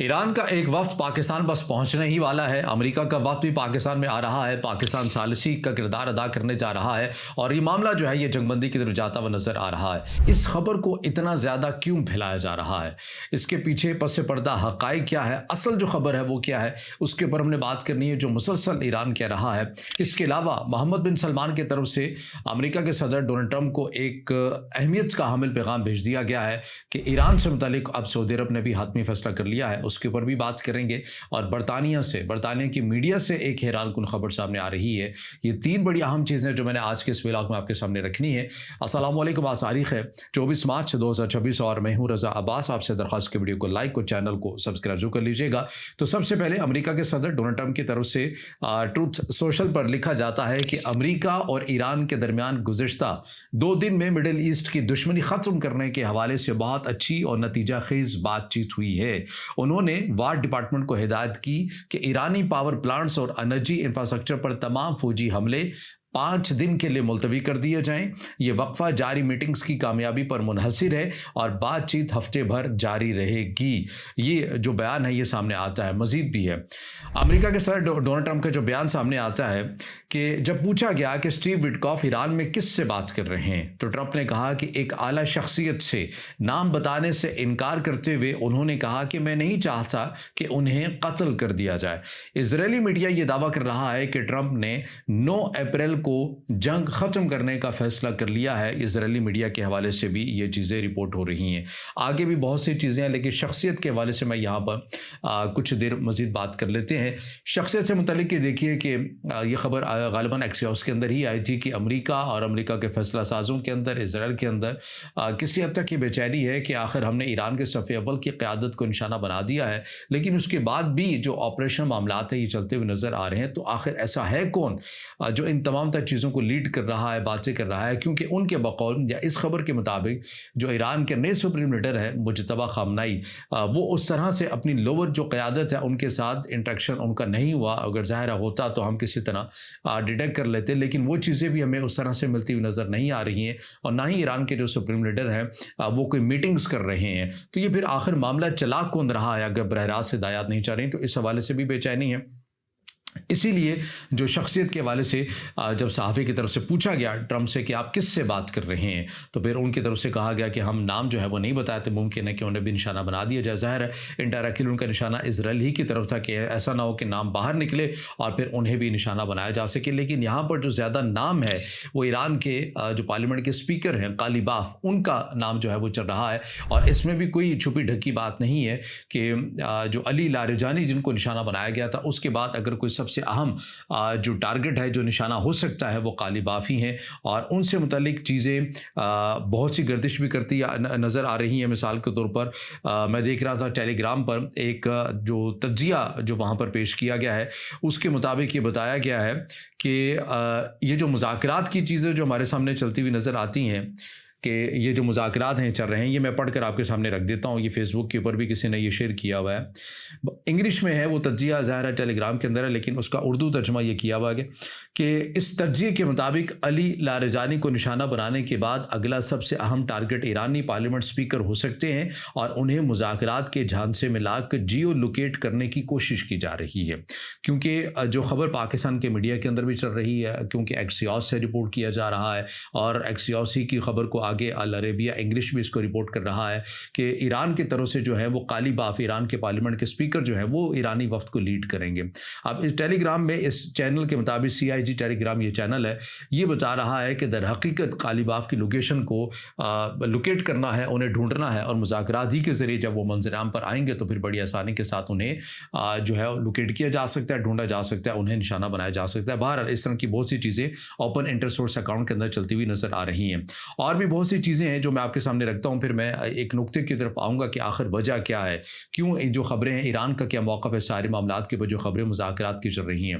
ایران کا ایک وفد پاکستان بس پہنچنے ہی والا ہے۔ امریکہ کا وفد بھی پاکستان میں آ رہا ہے۔ پاکستان ثالثی کا کردار ادا کرنے جا رہا ہے اور یہ معاملہ جو ہے یہ جنگ بندی کی طرف جاتا ہوا نظر آ رہا ہے۔ اس خبر کو اتنا زیادہ کیوں پھیلایا جا رہا ہے؟ اس کے پیچھے پس پردہ حقائق کیا ہے؟ اصل جو خبر ہے وہ کیا ہے؟ اس کے اوپر ہم نے بات کرنی ہے، جو مسلسل ایران کہہ رہا ہے۔ اس کے علاوہ محمد بن سلمان کی طرف سے امریکہ کے صدر ڈونلڈ ٹرمپ کو ایک اہمیت کا حامل پیغام بھیج دیا گیا ہے کہ ایران سے متعلق اب سعودی عرب نے بھی حتمی فیصلہ کر لیا ہے۔ اس کے اوپر بھی بات کریں گے اور برطانیہ کی میڈیا سے ایک حیران کن خبر سامنے آ رہی ہے۔ یہ تین بڑی اہم چیزیں جو میں نے آج کے اس ولاگ میں آپ کے سامنے رکھنی ہے۔ السلام علیکم، آج تاریخ ہے 24 مارچ 2026 اور میں ہوں رضا عباس۔ آپ سے درخواست کی ویڈیو کو لائک اور چینل کو سبسکرائب ضرور کر لیجیے گا۔ تو سب سے پہلے امریکہ کے صدر ڈونلڈ ٹرمپ کی طرف سے ٹروتھ سوشل پر لکھا جاتا ہے کہ امریکہ اور ایران کے درمیان گزشتہ 2 دن میں مڈل ایسٹ کی دشمنی ختم کرنے کے حوالے سے بہت اچھی اور نتیجہ خیز بات چیت ہوئی ہے۔ انہوں نے وار ڈپارٹمنٹ کو ہدایت کی کہ ایرانی پاور پلانٹس اور انرجی انفراسٹرکچر پر تمام فوجی حملے 5 دن کے لیے ملتوی کر دیے جائیں۔ یہ وقفہ جاری میٹنگز کی کامیابی پر منحصر ہے اور بات چیت ہفتے بھر جاری رہے گی۔ یہ جو بیان ہے یہ سامنے آتا ہے۔ مزید بھی ہے، امریکہ کے صدر ڈونلڈ ٹرمپ کا جو بیان سامنے آتا ہے کہ جب پوچھا گیا کہ اسٹیو وٹکاف ایران میں کس سے بات کر رہے ہیں تو ٹرمپ نے کہا کہ ایک اعلیٰ شخصیت سے نام بتانے سے انکار کرتے ہوئے انہوں نے کہا کہ میں نہیں چاہتا کہ انہیں قتل کر دیا جائے۔ اسرائیلی میڈیا یہ دعویٰ کر رہا ہے کہ ٹرمپ نے 9 اپریل کو جنگ ختم کرنے کا فیصلہ کر لیا ہے۔ اسرائیلی میڈیا کے حوالے سے بھی یہ چیزیں رپورٹ ہو رہی ہیں۔ آگے بھی بہت سی چیزیں ہیں لیکن شخصیت کے حوالے سے میں یہاں پر کچھ دیر مزید بات کر لیتے ہیں۔ شخصیت سے متعلق یہ دیکھیے کہ یہ خبر غالباً ایکسیوس کے اندر ہی آئی تھی کہ امریکہ اور امریکہ کے فیصلہ سازوں کے اندر، اسرائیل کے اندر کسی حد تک یہ بے چینی ہے کہ آخر ہم نے ایران کے صف اول کی قیادت کو نشانہ بنا دیا ہے، لیکن اس کے بعد بھی جو آپریشن معاملات ہیں یہ چلتے ہوئے نظر آ رہے ہیں۔ تو آخر ایسا ہے کون جو ان تمام تر چیزوں کو لیڈ کر رہا ہے، باتیں کر رہا ہے؟ کیونکہ ان کے بقول یا اس خبر کے مطابق جو ایران کے نئے سپریم لیڈر ہے مجتبی خامنئی، وہ اس طرح سے اپنی لوور جو قیادت ہے ان کے ساتھ انٹریکشن ان کا نہیں ہوا۔ اگر ظاہر ہوتا تو ہم کسی طرح ڈیٹیکٹ کر لیتے، لیکن وہ چیزیں بھی ہمیں اس طرح سے ملتی ہوئی نظر نہیں آ رہی ہیں اور نہ ہی ایران کے جو سپریم لیڈر ہیں وہ کوئی میٹنگز کر رہے ہیں۔ تو یہ پھر آخر معاملہ چلا کون رہا ہے اگر براہ راست ہدایات نہیں چل رہی؟ تو اس حوالے سے بھی بے چینی ہے۔ اسی لیے جو شخصیت کے حوالے سے جب صحافی کی طرف سے پوچھا گیا ٹرمپ سے کہ آپ کس سے بات کر رہے ہیں تو پھر ان کی طرف سے کہا گیا کہ ہم نام جو ہے وہ نہیں بتاتے، ممکن ہے کہ انہیں بھی نشانہ بنا دیا جائے۔ ظاہر ہے انڈائریکٹلی ان کا نشانہ اسرائیل ہی کی طرف تھا کہ ایسا نہ ہو کہ نام باہر نکلے اور پھر انہیں بھی نشانہ بنایا جا سکے۔ لیکن یہاں پر جو زیادہ نام ہے وہ ایران کے جو پارلیمنٹ کے اسپیکر ہیں غالیباف، ان کا نام جو ہے وہ چل رہا ہے اور اس میں بھی کوئی چھپی ڈھکی بات نہیں ہے کہ جو علی لاریجانی جن کو نشانہ بنایا گیا تھا اس کے بعد اگر کوئی سب سے اہم جو ٹارگٹ ہے جو نشانہ ہو سکتا ہے وہ غالیباف ہی ہیں اور ان سے متعلق چیزیں بہت سی گردش بھی کرتی نظر آ رہی ہیں۔ مثال کے طور پر میں دیکھ رہا تھا ٹیلی گرام پر ایک جو تجزیہ جو وہاں پر پیش کیا گیا ہے اس کے مطابق یہ بتایا گیا ہے کہ یہ جو مذاکرات کی چیزیں جو ہمارے سامنے چلتی ہوئی نظر آتی ہیں کہ یہ جو مذاکرات ہیں چل رہے ہیں، یہ میں پڑھ کر آپ کے سامنے رکھ دیتا ہوں۔ یہ فیس بک کے اوپر بھی کسی نے یہ شیئر کیا ہوا ہے، انگلش میں ہے وہ تجزیہ، ظاہر ہے ٹیلی گرام کے اندر ہے لیکن اس کا اردو ترجمہ یہ کیا ہوا ہے کہ اس تجزیے کے مطابق علی لاریجانی کو نشانہ بنانے کے بعد اگلا سب سے اہم ٹارگٹ ایرانی پارلیمنٹ اسپیکر ہو سکتے ہیں اور انہیں مذاکرات کے جھانسے میں لا کر جیو لوکیٹ کرنے کی کوشش کی جا رہی ہے۔ کیونکہ جو خبر پاکستان کے میڈیا کے اندر بھی چل رہی ہے، کیونکہ ایکسیوس سے رپورٹ کیا جا رہا ہے اور ایکسیوس ہی کی خبر کو آگے ال عربیہ انگلش بھی اس کو رپورٹ کر رہا ہے کہ ایران کی طرف سے جو ہے وہ غالیباف، ایران کے پارلیمنٹ کے اسپیکر جو ہے وہ ایرانی وفد کو لیڈ کریں گے۔ اب اس ٹیلی گرام میں اس چینل کے مطابق CIG ٹیلی گرام یہ چینل ہے، یہ بتا رہا ہے کہ در حقیقت غالیباف کی لوکیشن کو لوکیٹ کرنا ہے، انہیں ڈھونڈنا ہے اور مذاکرات ہی کے ذریعے جب وہ منظر عام پر آئیں گے تو پھر بڑی آسانی کے ساتھ انہیں جو ہے لوکیٹ کیا جا سکتا ہے، ڈھونڈا جا سکتا ہے، انہیں نشانہ بنایا جا سکتا ہے۔ بہرحال اس طرح کی بہت سی چیزیں اوپن انٹر سورس اکاؤنٹ کے اندر چلتی ہوئی نظر آ رہی ہیں اور بھی بہت سی چیزیں ہیں جو میں آپ کے سامنے رکھتا ہوں۔ پھر میں ایک نقطے کی طرف آؤں گا کہ آخر وجہ کیا ہے، کیوں جو خبریں ہیں، ایران کا کیا موقف ہے سارے معاملات کے اوپر جو خبریں مذاکرات کی چل رہی ہیں۔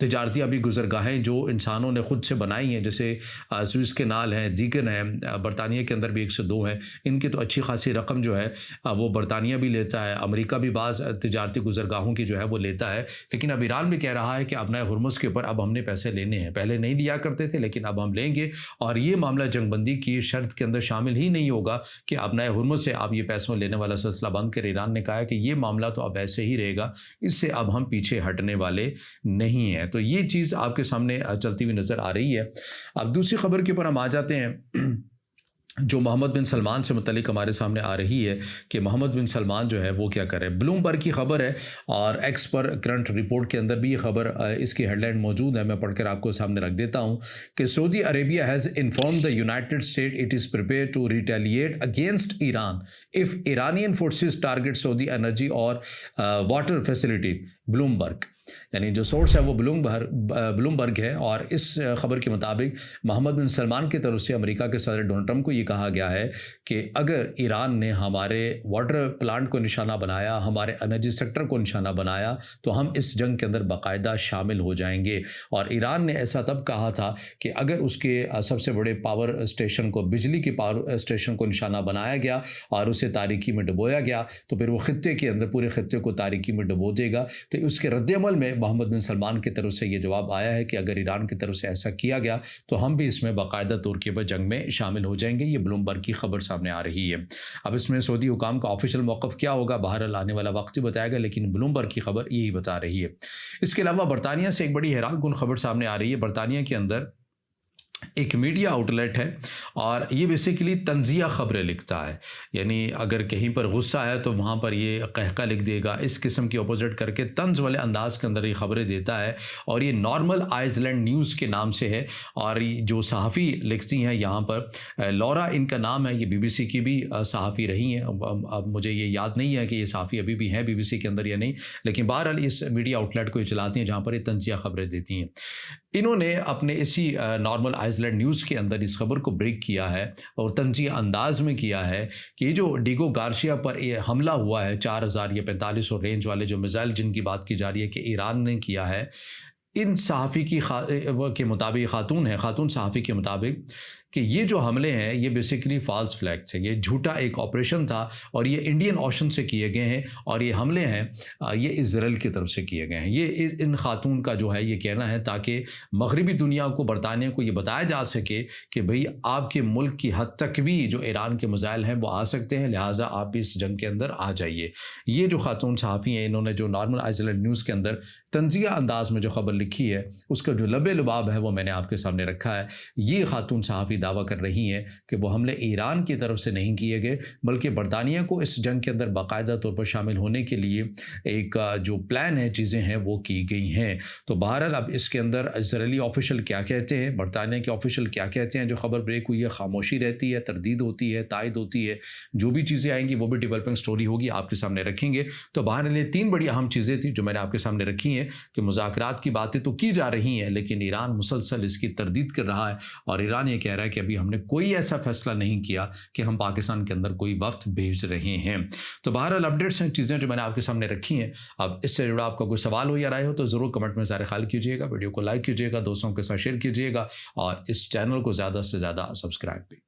تجارتی ابھی گزرگاہیں جو انسانوں نے خود سے بنائی ہیں، جیسے سوئس کینال ہیں، دیگن ہیں، برطانیہ کے اندر بھی 102 ہیں، ان کی تو اچھی خاصی رقم جو ہے وہ برطانیہ بھی لیتا ہے، امریکہ بھی بعض تجارتی گزرگاہوں کی جو ہے وہ لیتا ہے، لیکن اب ایران بھی کہہ رہا ہے کہ ابنائے ہرمز کے اوپر اب ہم نے پیسے لینے ہیں، پہلے نہیں لیا کرتے تھے لیکن اب ہم لیں گے، اور یہ معاملہ جنگ بندی کی شرط کے اندر شامل ہی نہیں ہوگا کہ ابنائے ہرمز سے آپ یہ پیسوں لینے والا سلسلہ بند کر۔ ایران نے کہا ہے کہ یہ معاملہ تو اب ایسے ہی رہے گا، اس سے اب ہم پیچھے ہٹنے والے نہیں ہیں، تو یہ چیز آپ کے سامنے چلتی ہوئی نظر آ رہی ہے۔ اب دوسری خبر کے اوپر ہم آ جاتے ہیں جو محمد بن سلمان سے متعلق ہمارے سامنے آ رہی ہے کہ محمد بن سلمان جو ہے وہ کیا کرے۔ بلومبرگ کی خبر ہے اور ایکس پر کرنٹ رپورٹ کے اندر بھی یہ خبر، اس کی ہیڈ لائن موجود ہے، میں پڑھ کر آپ کو سامنے رکھ دیتا ہوں کہ Saudi Arabia has inform the United State it is prepare to retaliate against Iran if Iranian forces target Saudi energy اور واٹر فیسلٹی۔ بلومبرگ یعنی جو سورس ہے وہ بلومبرگ ہے، اور اس خبر کے مطابق محمد بن سلمان کی طرف سے امریکہ کے صدر ڈونلڈ ٹرمپ کو یہ کہا گیا ہے کہ اگر ایران نے ہمارے واٹر پلانٹ کو نشانہ بنایا، ہمارے انرجی سیکٹر کو نشانہ بنایا، تو ہم اس جنگ کے اندر باقاعدہ شامل ہو جائیں گے۔ اور ایران نے ایسا تب کہا تھا کہ اگر اس کے سب سے بڑے پاور اسٹیشن کو، بجلی کی پاور اسٹیشن کو نشانہ بنایا گیا اور اسے تاریکی میں ڈبویا گیا تو پھر وہ خطے کے اندر، پورے خطے کو تاریکی میں ڈبو دے گا۔ تو اس کے رد عمل میں محمد بن سلمان کی طرف سے یہ جواب آیا ہے کہ اگر ایران کی طرف سے ایسا کیا گیا تو ہم بھی اس میں باقاعدہ طور کے جنگ میں شامل ہو جائیں گے۔ یہ بلومبرگ کی خبر سامنے آ رہی ہے۔ اب اس میں سعودی حکام کا آفیشیل موقف کیا ہوگا، بہرحال آنے والا وقت ہی بتائے گا، لیکن بلومبرگ کی خبر یہی بتا رہی ہے۔ اس کے علاوہ برطانیہ سے ایک بڑی حیران کن خبر سامنے آ رہی ہے۔ برطانیہ کے اندر ایک میڈیا آؤٹ لیٹ ہے اور یہ بیسیکلی تنزیہ خبریں لکھتا ہے، یعنی اگر کہیں پر غصہ ہے تو وہاں پر یہ قہقہ لکھ دے گا، اس قسم کی اپوزٹ کر کے طنز والے انداز کے اندر یہ خبریں دیتا ہے، اور یہ نارمل آئس لینڈ نیوز کے نام سے ہے، اور جو صحافی لکھتی ہیں یہاں پر لورا ان کا نام ہے، یہ بی بی سی کی بھی صحافی رہی ہیں، اب مجھے یہ یاد نہیں ہے کہ یہ صحافی ابھی بھی ہیں بی بی سی کے اندر یا نہیں، لیکن بہرحال اس میڈیا آؤٹ لیٹ کو یہ چلاتی ہیں جہاں پر یہ تنزیہ خبریں دیتی ہیں۔ انہوں نے اپنے اسی نارمل آئس لینڈ نیوز کے اندر اس خبر کو بریک کیا ہے اور تنزیہ انداز میں کیا ہے کہ یہ جو ڈیگو گارشیا پر یہ حملہ ہوا ہے، 4000 یا 4500 رینج والے جو میزائل جن کی بات کی جا رہی ہے کہ ایران نے کیا ہے، ان صحافی کے مطابق، خاتون صحافی کے مطابق کہ یہ جو حملے ہیں یہ بیسیکلی فالس فلیگ تھے، یہ جھوٹا ایک آپریشن تھا اور یہ انڈین اوشن سے کیے گئے ہیں، اور یہ حملے ہیں یہ اسرائیل کی طرف سے کیے گئے ہیں۔ یہ ان خاتون کا جو ہے یہ کہنا ہے تاکہ مغربی دنیا کو، برطانیہ کو یہ بتایا جا سکے کہ بھئی آپ کے ملک کی حد تک بھی جو ایران کے میزائل ہیں وہ آ سکتے ہیں، لہٰذا آپ بھی اس جنگ کے اندر آ جائیے۔ یہ جو خاتون صحافی ہیں انہوں نے جو نارمل آئس لینڈ نیوز کے اندر تنزیہ انداز میں جو خبر لکھی ہے اس کا جو لب لباب ہے وہ میں نے آپ کے سامنے رکھا ہے۔ یہ خاتون صحافی دعویٰ کر رہی ہیں کہ وہ حملے ایران کی طرف سے نہیں کیے گئے بلکہ برطانیہ کو اس جنگ کے اندر باقاعدہ طور پر شامل ہونے کے لیے ایک جو پلان ہے، چیزیں ہیں وہ کی گئی ہیں۔ تو بہرحال اب اس کے اندر اسرائیلی آفیشل کیا کہتے ہیں، برطانیہ کے آفیشل کیا کہتے ہیں، جو خبر بریک ہوئی ہے خاموشی رہتی ہے، تردید ہوتی ہے، تائید ہوتی ہے، جو بھی چیزیں آئیں گی وہ بھی ڈیولپنگ سٹوری ہوگی، آپ کے سامنے رکھیں گے۔ تو بہرحال یہ 3 بڑی اہم چیزیں تھیں جو میں نے آپ کے سامنے رکھی ہیں کہ مذاکرات کی باتیں تو کی جا رہی ہیں لیکن ایران مسلسل اس کی تردید کر رہا ہے، اور ایران یہ کہہ رہا ہے کہ ابھی ہم نے کوئی ایسا فیصلہ نہیں کیا کہ ہم پاکستان کے اندر کوئی وفد بھیج رہے ہیں۔ تو بہرحال اپڈیٹس ہیں، چیزیں جو میں نے آپ کے سامنے رکھی ہیں۔ اب اس سے جڑا آپ کا کوئی سوال ہو یا رائے ہو تو ضرور کمنٹ میں ظاہر خیال کیجیے گا، ویڈیو کو لائک کیجیے گا، دوستوں کے ساتھ شیئر کیجیے گا، اور اس چینل کو زیادہ سے زیادہ سبسکرائب بھی۔